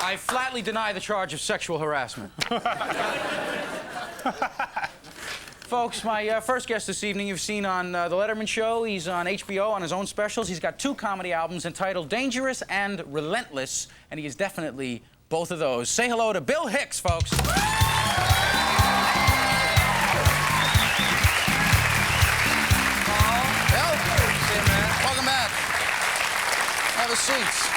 I flatly deny the charge of sexual harassment. Folks, my first guest this evening you've seen on The Letterman Show. He's on HBO on his own specials. He's got 2 comedy albums entitled Dangerous and Relentless, and he is definitely both of those. Say hello to Bill Hicks, folks. Bill, welcome back. Have a seat.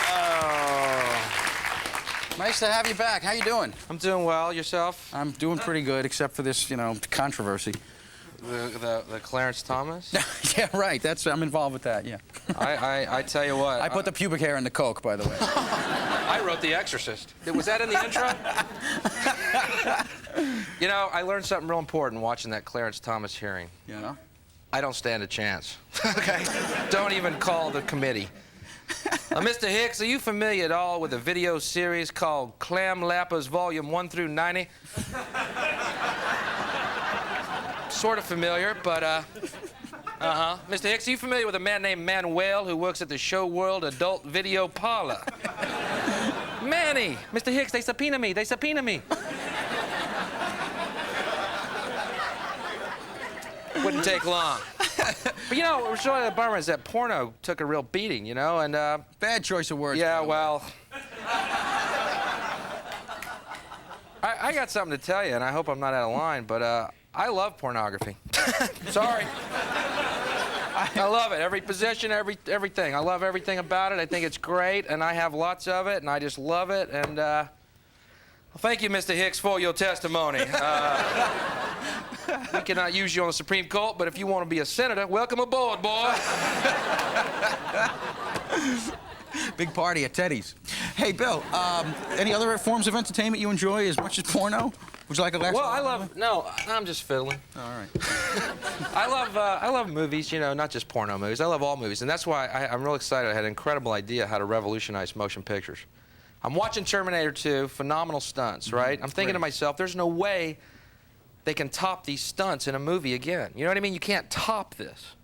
Nice to have you back. How you doing? I'm doing well. Yourself? I'm doing pretty good, except for this, you know, controversy. The Clarence Thomas? Yeah, right. I'm involved with that, yeah. I tell you what. I put the pubic hair in the Coke, by the way. I wrote The Exorcist. Was that in the intro? You know, I learned something real important watching that Clarence Thomas hearing. You know? I don't stand a chance. Okay? Don't even call the committee. Mr. Hicks, are you familiar at all with a video series called Clam Lappers Volume 1 through 90? Sort of familiar, but, Mr. Hicks, are you familiar with a man named Manuel who works at the Show World Adult Video Parlor? Manny! Mr. Hicks, they subpoena me. They subpoena me. Wouldn't take long. But, you know, what's really the bummer is that porno took a real beating, you know, and, Bad choice of words. Yeah, well... I got something to tell you, and I hope I'm not out of line, but, I love pornography. Sorry. I love it. Every position, everything. I love everything about it. I think it's great, and I have lots of it, and I just love it, and, well, thank you, Mr. Hicks, for your testimony. We cannot use you on the Supreme Court, but if you want to be a senator, welcome aboard, boy. Big party at Teddy's. Hey, Bill, any other forms of entertainment you enjoy as much as porno? Would you like a glass of water? No, I'm just fiddling. All right. I love movies, you know, not just porno movies. I love all movies, and that's why I'm real excited. I had an incredible idea how to revolutionize motion pictures. I'm watching Terminator 2, phenomenal stunts, right? I'm thinking to myself, there's no way they can top these stunts in a movie again. You know what I mean? You can't top this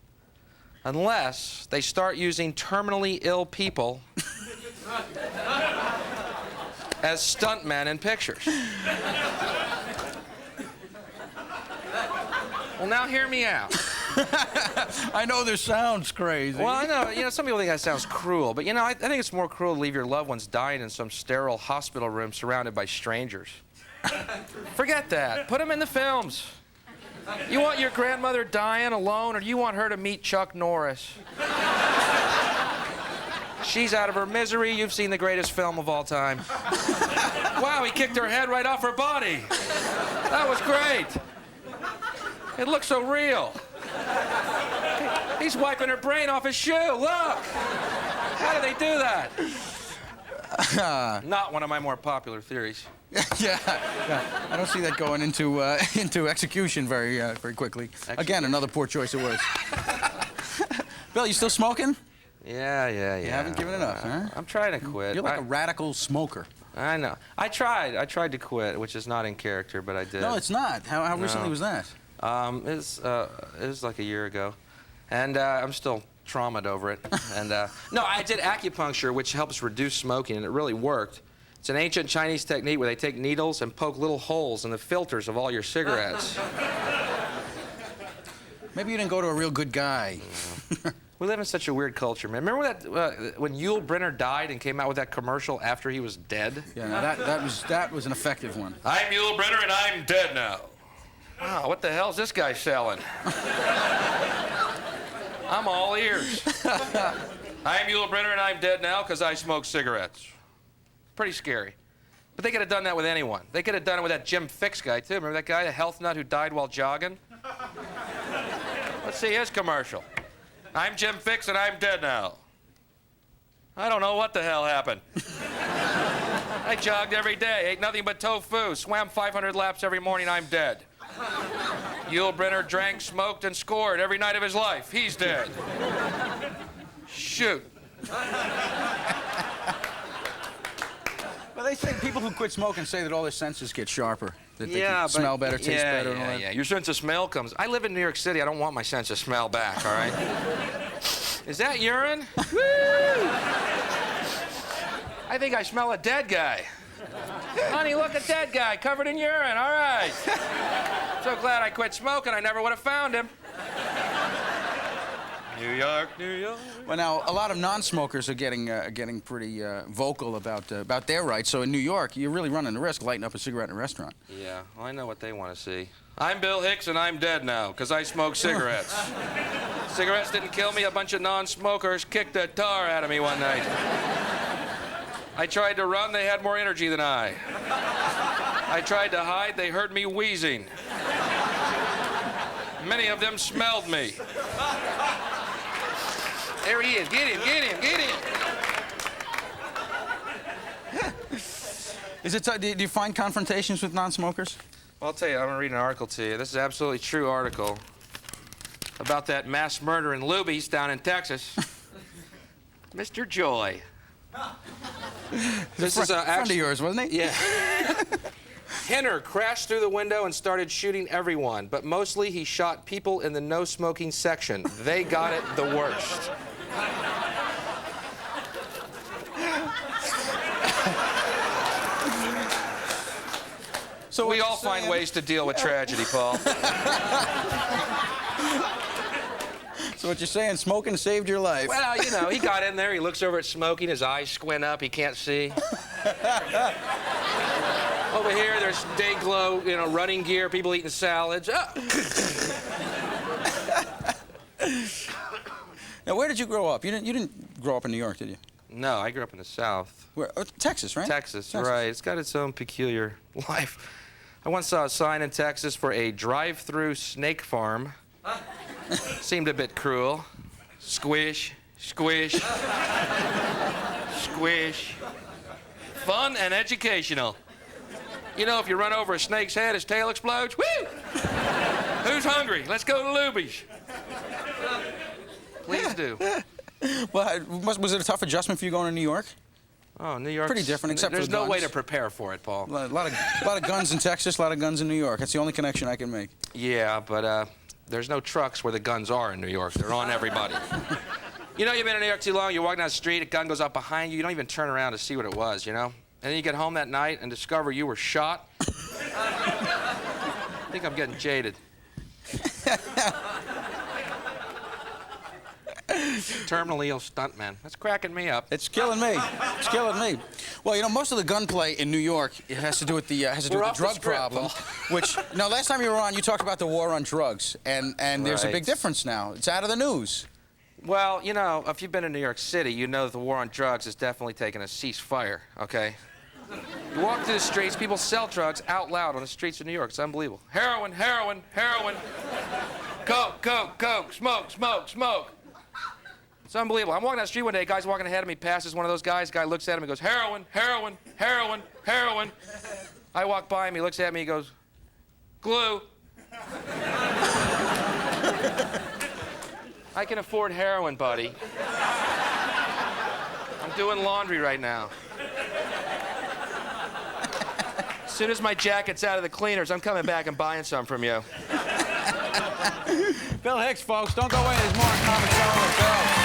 unless they start using terminally ill people as stuntmen in pictures. Well, now hear me out. I know this sounds crazy. Well, I know, you know, some people think that sounds cruel, but, you know, I think it's more cruel to leave your loved ones dying in some sterile hospital room surrounded by strangers. Forget that. Put them in the films. You want your grandmother dying alone, or do you want her to meet Chuck Norris? She's out of her misery. You've seen the greatest film of all time. Wow, he kicked her head right off her body. That was great. It looks so real. He's wiping her brain off his shoe. Look. How do they do that? Not one of my more popular theories. Yeah, I don't see that going into execution very quickly. Again, another poor choice of words. Bill, you still smoking? Yeah. You haven't given it up, huh? I'm trying to quit. You're like a radical smoker. I know. I tried to quit, which is not in character, but I did. No, it's not. How recently was that? It was like a year ago, and I'm still traumatized over it. And no, I did acupuncture, which helps reduce smoking, and it really worked. It's an ancient Chinese technique where they take needles and poke little holes in the filters of all your cigarettes. Maybe you didn't go to a real good guy. We live in such a weird culture, man. Remember that when Yul Brynner died and came out with that commercial after he was dead? Yeah, no, that was an effective one. I'm Yul Brynner and I'm dead now. Wow, what the hell's this guy selling? I'm all ears. I'm Yul Brynner and I'm dead now because I smoke cigarettes. Pretty scary. But they could have done that with anyone. They could have done it with that Jim Fixx guy, too. Remember that guy, the health nut who died while jogging? Let's see his commercial. I'm Jim Fixx and I'm dead now. I don't know what the hell happened. I jogged every day, ate nothing but tofu, swam 500 laps every morning, I'm dead. Yul Brynner drank, smoked, and scored every night of his life. He's dead. Shoot. Well, they say people who quit smoking say that all their senses get sharper. That they Yeah, can smell better, taste better, and all yeah, that. yeah. Your sense of smell comes. I live in New York City. I don't want my sense of smell back, all right? Is that urine? Woo! I think I smell a dead guy. Honey, look at that guy covered in urine. All right. So glad I quit smoking. I never would have found him. New York, New York. Well, now, a lot of non-smokers are getting pretty vocal about their rights. So in New York, you're really running the risk of lighting up a cigarette in a restaurant. Yeah, well, I know what they want to see. I'm Bill Hicks, and I'm dead now, because I smoke cigarettes. Cigarettes didn't kill me. A bunch of non-smokers kicked the tar out of me one night. I tried to run. They had more energy than I. I tried to hide. They heard me wheezing. Many of them smelled me. There he is. Get him, get him, get him. Is it? Do you find confrontations with non-smokers? Well, I'll tell you, I'm going to read an article to you. This is an absolutely true article about that mass murder in Luby's down in Texas. Mr. Joy. This is a friend of yours, wasn't he? Yeah. Henner crashed through the window and started shooting everyone, but mostly he shot people in the no-smoking section. They got it the worst. So we all find ways to deal with tragedy, Paul. So what you're saying, smoking saved your life? Well, you know, he got in there, he looks over at smoking, his eyes squint up, he can't see. Over here, there's day glow, you know, running gear, people eating salads. Now, where did you grow up? You didn't grow up in New York, did you? No, I grew up in the South. Where? Oh, Texas, right? Texas, right. It's got its own peculiar life. I once saw a sign in Texas for a drive-through snake farm. Seemed a bit cruel. Squish, squish, squish. Fun and educational. You know, if you run over a snake's head, his tail explodes. Woo! Who's hungry? Let's go to Luby's. Please do. Well, was it a tough adjustment for you going to New York? Oh, New York's pretty different, except for there's the no way guns. to prepare for it, Paul. A lot of guns in Texas, a lot of guns in New York. That's the only connection I can make. Yeah, but there's no trucks where the guns are in New York. They're on everybody. You know, you've been in New York too long, you're walking down the street, a gun goes up behind you, you don't even turn around to see what it was, you know? And then you get home that night and discover you were shot. I think I'm getting jaded. Terminally ill stuntman. That's cracking me up. It's killing me. It's killing me. Well, you know, most of the gunplay in New York it has to do with the drug problem. Which, now, last time you were on, you talked about the war on drugs, and there's a big difference now. It's out of the news. Well, you know, if you've been in New York City, you know that the war on drugs has definitely taken a ceasefire, okay? You walk through the streets, people sell drugs out loud on the streets of New York. It's unbelievable. Heroin, heroin, heroin. Coke, coke, coke. Smoke, smoke, smoke. It's unbelievable. I'm walking down the street one day, a guy's walking ahead of me, passes one of those guys, guy looks at him and goes, heroin, heroin, heroin, heroin. I walk by him, he looks at me, he goes, glue. I can afford heroin, buddy. I'm doing laundry right now. As soon as my jacket's out of the cleaners, I'm coming back and buying some from you. Bill Hicks, folks. Don't go away. There's more on Comic Show.